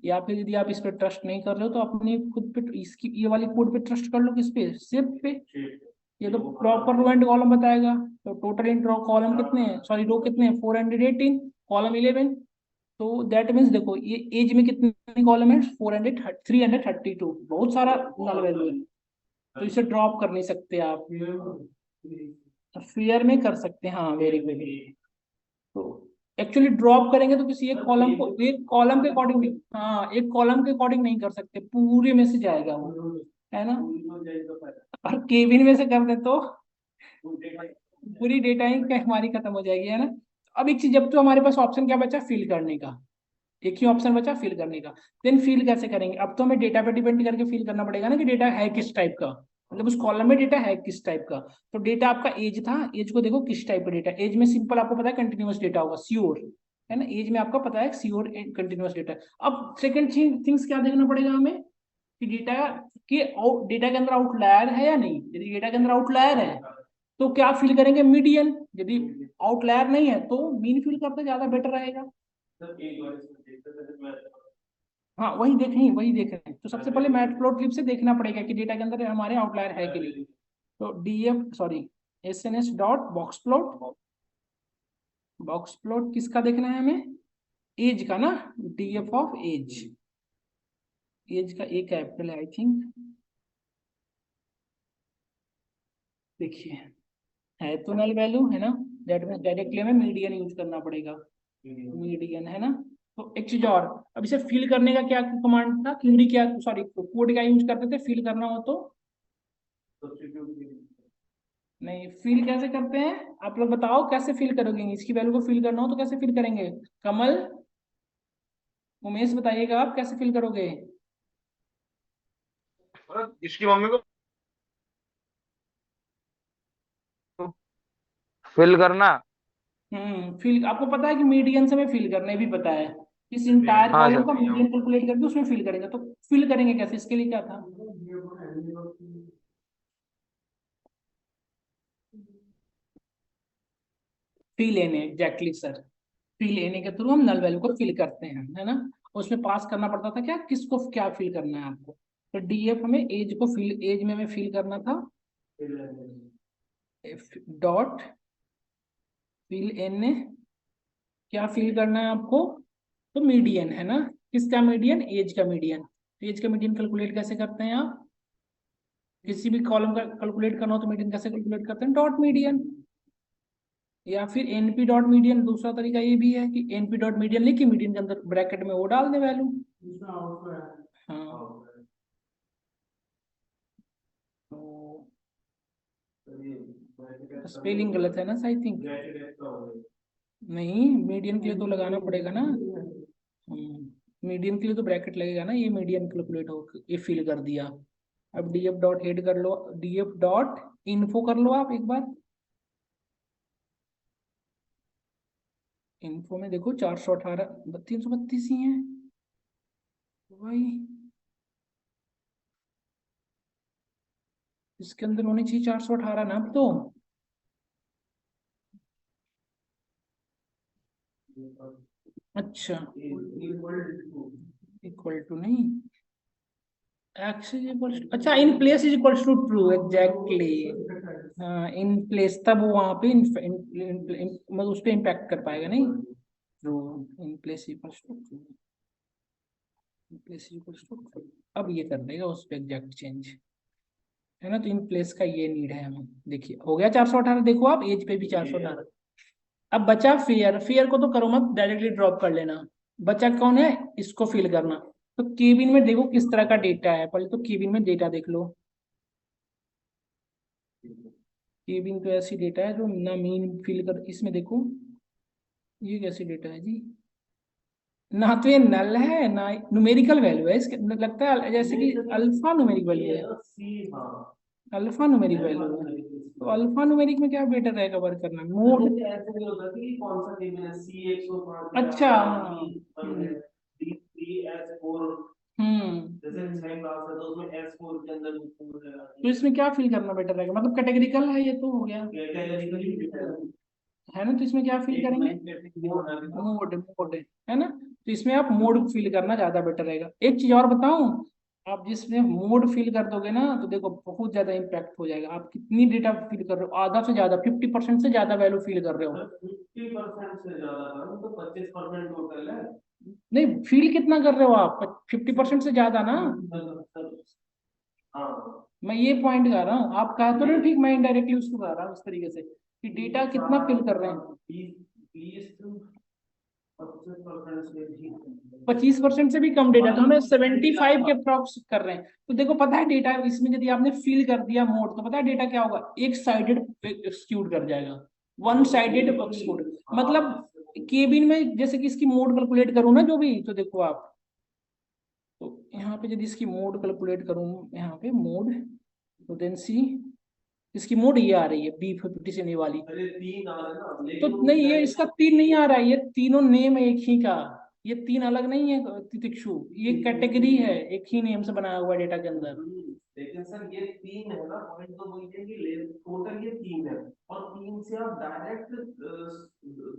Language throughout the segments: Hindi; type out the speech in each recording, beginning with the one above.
या फिर यदि आप इस पे ट्रस्ट नहीं कर रहे हो तो अपने खुद पे इसकी ये वाली कोड पे ट्रस्ट कर लो, किस पे, शिफ्ट पे। ये तो प्रॉपर रो एंड कॉलम बताएगा। तो टोटल इन रो कॉलम कितने हैं, सॉरी रो कितने हैं, 418, कॉलम 11। तो दैट मीन्स देखो ये एज में कितने कॉलम है, 332, बहुत सारा नल वैल्यू है। तो इसे ड्रॉप कर नहीं सकते आप, फेयर में कर सकते हैं, हाँ वेरी गुड। तो एक्चुअली ड्रॉप करेंगे तो किसी एक कॉलम के अकॉर्डिंग नहीं, हाँ एक कॉलम के अकॉर्डिंग नहीं कर सकते, पूरे में से जाएगा वो, है ना। और केबिन में से कर दे तो पूरी डेटा ही हमारी खत्म हो जाएगी, है ना। अब एक चीज, जब तो हमारे पास ऑप्शन क्या बचा, फिल करने का, एक ही ऑप्शन बचा फिल करने का। देन फिल कैसे करेंगे, अब तो हमें डेटा पे डिपेंड करके फिल करना पड़ेगा ना, कि डेटा है किस टाइप का, मतलब उस कॉलम में डेटा है किस टाइप का। तो डेटा आपका एज था, एज को देखो किस टाइप का डेटा, एज में सिंपल आपको पता है कंटिन्यूअस डेटा होगा, श्योर, है ना, एज में आपका पता है श्योर कंटिन्यूअस डेटा। अब सेकंड थिंग्स क्या देखना पड़ेगा हमें, कि डेटा के अंदर आउटलायर है या नहीं। यदि डेटा के अंदर आउटलायर है तो क्या फिल करेंगे, मीडियन। यदि आउटलायर नहीं है तो मीन फिल करते ज्यादा बेटर रहेगा। हाँ वही देख रहे हैं, तो सबसे पहले मैटप्लॉटलिब से देखना पड़ेगा कि डेटा के अंदर हमारे आउटलायर है कि नहीं। तो DF sorry SNS dot box plot, box plot किसका देखना है हमें, एज का ना, डीएफ ऑफ एज, एज का एक कैपिटल है आई थिंक, देखिए है तो नल वैल्यू, है ना, दैट मीन डायरेक्टली हमें मीडियन यूज करना पड़ेगा, मीडियन, है ना। तो एक चीज और, अब इसे फिल करने का क्या कमांड था, क्यूरी क्या, सॉरी कोड क्या यूज करते थे फिल करना हो तो, नहीं फिल कैसे करते हैं, आप लोग बताओ कैसे फिल करोगे, इसकी वैल्यू को फिल करना हो तो कैसे फिल करेंगे, कमल, उमेश बताइएगा आप कैसे फिल करोगे। इसकी मम्मी को फिल करना। फिल आपको पता है कि मीडियन से हमें फिल करना, ये भी पता है, इस इंटायर हाँ कॉलम सर। का मीडियन कैलकुलेट करके उसमें फिल करेंगे। तो फिल करेंगे कैसे, इसके लिए क्या था, फिल लेने, एग्जैक्टली सर, फिल लेने के थ्रू हम नल वैल्यू को फिल करते हैं, है ना। उसमें पास करना पड़ता था क्या, किसको क्या फिल करना है आपको। तो डीएफ हमें एज को फिल, एज में हमें फिल करना था, डॉट फिल एन, क्या फिल करना है आपको, तो मीडियन, है ना, किसका मीडियन, एज का मीडियन। एज का मीडियन कैलकुलेट कैसे करते हैं आप, किसी भी कॉलम का कैलकुलेट करना हो तो मीडियन कैसे कैलकुलेट करते हैं, डॉट मीडियन। या फिर एनपी डॉट मीडियन, दूसरा तरीका ये भी है कि एनपी डॉट मीडियन लिख के मीडियन के अंदर ब्रैकेट में वो डाल दे वैल्यू। हाँ तो स्पेलिंग गलत है ना आई थिंक, नहीं मीडियन के लिए तो लगाना पड़ेगा ना, मीडियन के लिए तो ब्रैकेट लगेगा ना, ये मीडियन कैलकुलेट हो, ये फिल कर दिया। अब डीएफ डॉट हेड कर लो, डीएफ डॉट इन्फो कर लो आप एक बार, इन्फो में देखो 418 332 ही है भाई, इसके अंदर होनी चाहिए 418 ना अब तो। अच्छा इक्वल टू नहीं, एक्स इज इक्वल, अच्छा in place is equal to true, exactly. हाँ इन प्लेस, तब वहां पे मतलब उस पर इम्पैक्ट कर पाएगा नहीं, true, in place equal to true, in place equal to true, अब ये कर देगा उस पर एग्जैक्ट चेंज, है ना। तो इन प्लेस का ये नीड है हमें, देखिए हो गया 418, देखो आप एज पे भी 418। अब बचा फेयर, फेयर को तो करो मत, डायरेक्टली ड्रॉप कर लेना। बचा कौन है, इसको फिल करना। तो केबिन में देखो किस तरह का डेटा है, पहले तो केबिन में डेटा देख लो। केबिन तो ऐसी डेटा है जो ना मीन फिल कर, इसमें देखो ये कैसी डेटा है जी, ना तो ये नल है ना न्यूमेरिकल वैल्यू है, इसके लगता है जैसे कि अल्फा न्यूमेरिक वैल्यू है, अल्फा न्यूमेरिक वैल्यू है। तो अल्फा न्यूमेरिक में क्या बेटर रहेगा वर्क करना, मोड, अच्छा हाँ, हम्म, तो इसमें क्या फिल करना बेटर रहेगा, मतलब कैटेगरिकल है ये तो हो गया, है ना। तो इसमें क्या फिल करेंगे, मोड, मोड, है ना। तो इसमें आप मोड फिल करना ज्यादा बेटर रहेगा। एक चीज और बताऊं, आप जिसमें मोड फिल कर दोगे ना तो देखो बहुत ज्यादा इम्पैक्ट हो जाएगा। आप कितनी डेटा फिल कर रहे हो, आधा से ज्यादा 50% से ज्यादा वैल्यू फिल कर रहे हो। 50% से ज्यादा करो तो 25% टोटल है। नहीं, फील कितना कर रहे हो आप, 50% से ज्यादा ना। हाँ मैं ये पॉइंट कर रहा हूँ, आप कहा तो नहीं ठीक, मैं इनडायरेक्टली उसको कह रहा हूँ इस तरीके से कि डेटा कितना फिल कर रहे हैं। 25% से भी कम डेटा, तो हमें 75 के अप्रॉक्स कर रहे हैं। तो देखो पता है डेटा इसमें यदि आपने फिल कर दिया मोड, तो पता है डेटा क्या होगा, एक साइडेड एक्सक्यूट कर जाएगा, वन साइडेड एक्सक्यूट। मतलब केबिन में जैसे कि इसकी मोड कैलकुलेट करूँ ना जो भी, तो देखो आप, तो यहाँ पे यदि इसकी मोड कैलकुलेट करूँ, यहाँ पे मोड, तो देन सी इसकी मोड ये आ रही है B57 ये वाली। अरे 3 आ रहा है ना, तो लेकिन नहीं, ये इसका 3 नहीं आ रहा है, ये तीनों नेम है एक ही का। ये 3 अलग नहीं है तितिक्षु, ये कैटेगरी है, एक ही नेम से बनाया हुआ डेटा के अंदर। लेकिन सर ये 3 है ना, पॉइंट तो बोलते हैं कि टोटल ये 3 है, और 3 से आप डायरेक्ट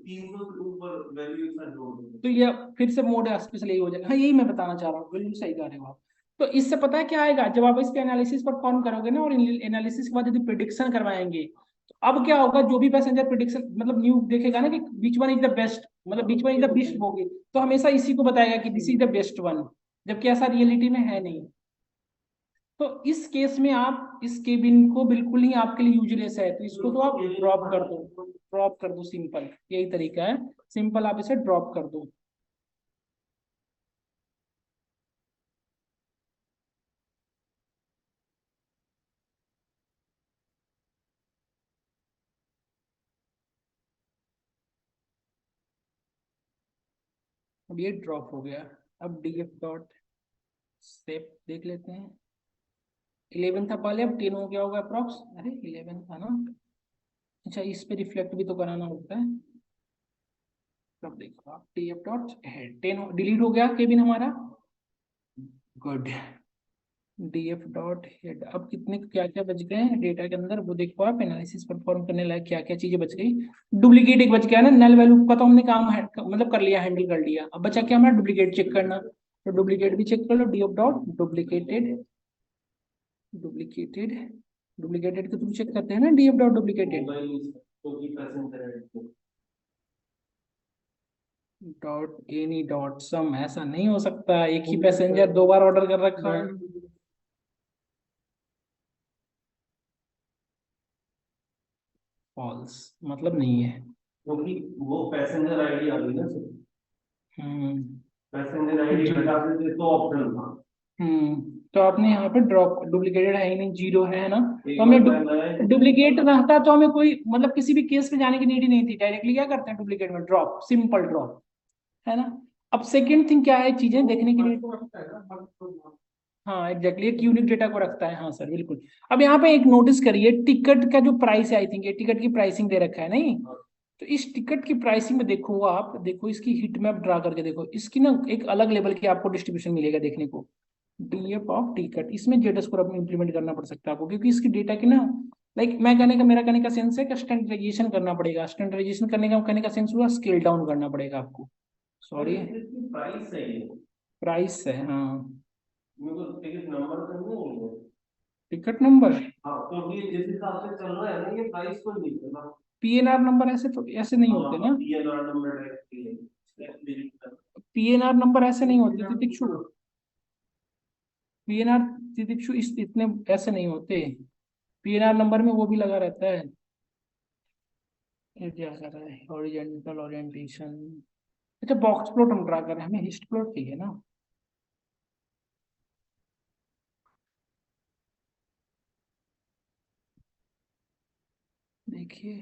300 के ऊपर वैल्यू एक साथ जोड़ देंगे। तो ये फिर से मोड स्पेशल यही हो जाएगा। हाँ, यही मैं बताना चाह रहा हूँ, बिल्कुल सही कह रहे हो आप। तो इससे पता है क्या आएगा, जब आप इस पे एनालिसिस परफॉर्म करोगे ना, और एनालिसिस के बाद यदि प्रिडिक्शन करवाएंगे, तो अब क्या होगा, जो भी पैसेंजर प्रिडिक्शन मतलब न्यू देखेगा ना कि बीच वन इज द बेस्ट, मतलब बीच one is the best bogie, तो हमेशा इसी को बताएगा कि this is the best one, जबकि ऐसा रियलिटी में है नहीं। तो इस केस में आप इस केबिन को बिल्कुल ही आपके लिए यूजलेस है, तो इसको तो आप ड्रॉप कर दो, ड्रॉप कर दो, सिंपल यही तरीका है, सिंपल आप इसे ड्रॉप कर दो। अब ये ड्रॉप हो गया। अब df डॉट सेव देख लेते हैं। 11 था पहले, अब 10 हो गया होगा अप्रॉक्स। अरे 11 था ना, अच्छा इस पे रिफ्लेक्ट भी तो कराना होता है। अब देखो आप df डॉट हेड 10 डिलीट हो गया केबिन हमारा, गुड। df डॉट हेड, अब कितने क्या क्या बच गए हैं डेटा के अंदर, वो देखो आप, एनालिसिस परफॉर्म करने लायक क्या क्या चीजें बच गई। डुप्लीकेट एक बच गया ना, नल वैल्यू का तो हमने काम मतलब कर लिया, हैंडल कर लिया। अब बचा क्या हमारा, डुप्लीकेट चेक करना, तो डुप्लीकेट भी चेक कर लो, df dot duplicated, duplicated, duplicated के थ्रू चेक करते हैं ना, df dot duplicated dot any dot sum. ऐसा नहीं हो सकता, एक ही पैसेंजर 2 बार ऑर्डर कर रखा है। फॉल्स मतलब नहीं है, क्योंकि वो पैसेंजर आईडी आ गई ना सर, हम्म पैसेंजर आईडी जी, हटा देते तो ऑप्शन था। तो आपने यहाँ पे ड्रॉप, डुप्लीकेटेड है ही नहीं, जीरो है ना, एक तो हमने बार मैं डुप्लीकेट रहता तो हमें कोई मतलब किसी भी केस पे जाने की नीड ही नहीं थी, डायरेक्टली क्या करते हैं डुप्लीकेट में ड्रॉप, सिंपल ड्रॉप, है ना। अब सेकंड थिंग क्या है, चीजें देखने के लिए, हाँ एग्जैक्टली, एक यूनिक डेटा को रखता है, हाँ सर बिल्कुल। अब यहाँ पे एक नोटिस करिए, टिकट का जो प्राइस है, आई थिंक ये टिकट की प्राइसिंग दे रखा है नहीं, तो इस टिकट की प्राइसिंग में देखो आप, देखो इसकी हिट मैप ड्रा करके देखो, इसकी ना एक अलग लेवल की आपको डिस्ट्रीब्यूशन मिलेगा देखने को, डीएफ ऑफ टिकट। इसमें जेड स्कोर अपने इंप्लीमेंट करना पड़ सकता है आपको, क्योंकि इसकी डेटा की ना, लाइक मैं कहने का, मेरा कहने का सेंस है कि स्टैंडर्डाइजेशन करना पड़ेगा, स्टैंडर्डाइजेशन करने का कहने का सेंस हुआ स्केल डाउन करना पड़ेगा आपको, सॉरी प्राइस सही है, प्राइस है, हाँ मेरे को टिकट नंबर तो नहीं है। टिकट नंबर, हाँ क्योंकि जिस हिसाब से चल रहा है ना, ये प्राइस को नहीं है ना। पीएनआर नंबर ऐसे तो ऐसे नहीं होते हाँ ना, पीएनआर नंबर डायरेक्टली है। पीएनआर नंबर ऐसे नहीं होते तितिक्षु, पीएनआर तितिक्षु इस इतने ऐसे नहीं होते, पीएनआर नंबर में वो भी लगा रहता है, ये क्या कर रहा है, हॉरिजॉन्टल ओरिएंटेशन। अच्छा बॉक्स प्लॉट हम ड्रा कर रहे हैं, हमें हिस्ट प्लॉट चाहिए ना, देखिए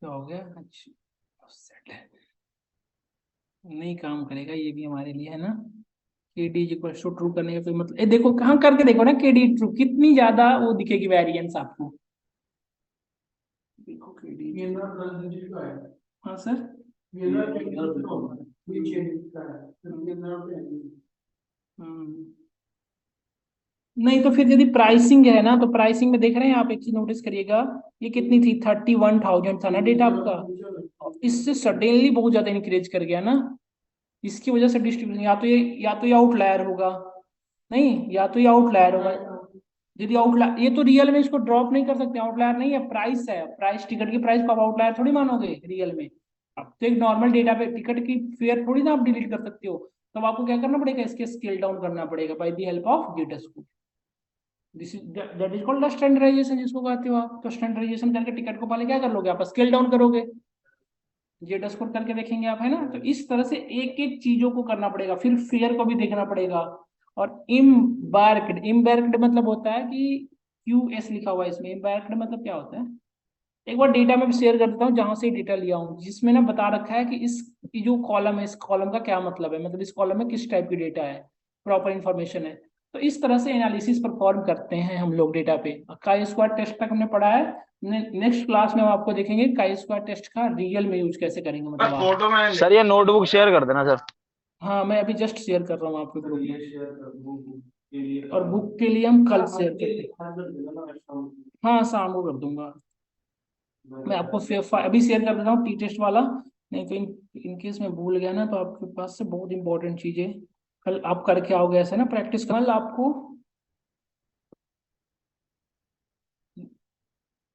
क्या हो गया, अच्छा सेट है, नहीं काम करेगा ये भी हमारे लिए, है ना। के डी इक्वल टू ट्रू करने का कोई मतलब, ये देखो कहाँ करके देखो ना, के डी ट्रू कितनी ज्यादा वो दिखेगी वेरिएंस आपको, देखो के डी, हाँ सर, हम्म नहीं तो फिर यदि प्राइसिंग है ना, तो प्राइसिंग में देख रहे हैं आप, एक चीज नोटिस करिएगा, ये कितनी थी, 31,000 था ना डेटा आपका, और इससे सडनली बहुत ज्यादा इंक्रीज कर गया ना, इसकी वजह से डिस्ट्रीब्यूशन, या तो ये आउटलायर होगा, नहीं, या तो ये आउटलायर होगा। यदि आउटलायर, ये तो रियल में इसको ड्रॉप नहीं कर सकते, आउटलायर नहीं है, प्राइस है, प्राइस, टिकट की प्राइस को आप आउटलायर थोड़ी मानोगे रियल में। अब तो एक नॉर्मल डेटा पे टिकट की फेयर थोड़ी ना आप डिलीट कर सकते हो, तब आपको क्या करना पड़ेगा, इसके स्केल डाउन करना पड़ेगा by the help of get score. This is that is called standardisation, जिसको कहते हो आप। तो स्टैंडर्डाइजेशन करके टिकट को पहले क्या कर लोगे आप, स्केल डाउन करोगे, जेड स्कोर करके देखेंगे आप, है ना। तो इस तरह से एक एक चीजों को करना पड़ेगा, फिर फेयर को भी देखना पड़ेगा। और इम्बैर्क्ड मतलब होता है कि QS लिखा हुआ है इसमें, इम्बैर्क्ड मतलब क्या होता है, एक बार डेटा में शेयर कर देता हूँ जहां से डेटा लिया हूँ, जिसमें ना बता रखा है कि इस ये जो कॉलम है, इस कॉलम का क्या मतलब है, मतलब इस कॉलम में किस टाइप की डेटा है, प्रॉपर इंफॉर्मेशन है। तो इस तरह से एनालिसिस परफॉर्म करते हैं हम लोग डेटा पे। काई स्क्वायर टेस्ट तक हमने पढ़ा है। नेक्स्ट क्लास में हम आपको देखेंगे काई स्क्वायर टेस्ट का रियल में यूज कैसे करेंगे, मैं मतलब आप। फोटो में सर ये नोटबुक शेयर कर देना सर। हाँ, मैं अभी जस्ट शेयर कर रहा हूँ आपके ग्रुप ये में। शेयर कर दूँ के लिए, और बुक के लिए हम कल शेयर ये करते हैं। लिखा कर देना ना शाम हाँ, शाम को कर दूंगा। मैं आपको को। अभी शेयर कर देता हूँ टी टेस्ट वाला। नहीं तो इन केस में भूल गया ना, तो आपके पास से बहुत इंपॉर्टेंट चीजें कल आप करके आओगे, ऐसे ना प्रैक्टिस कल आपको।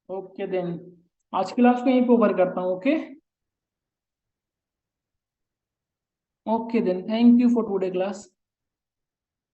ओके देन, आज की क्लास को यहीं पे ओवर करता हूँ। Okay, okay then, thank you for today class.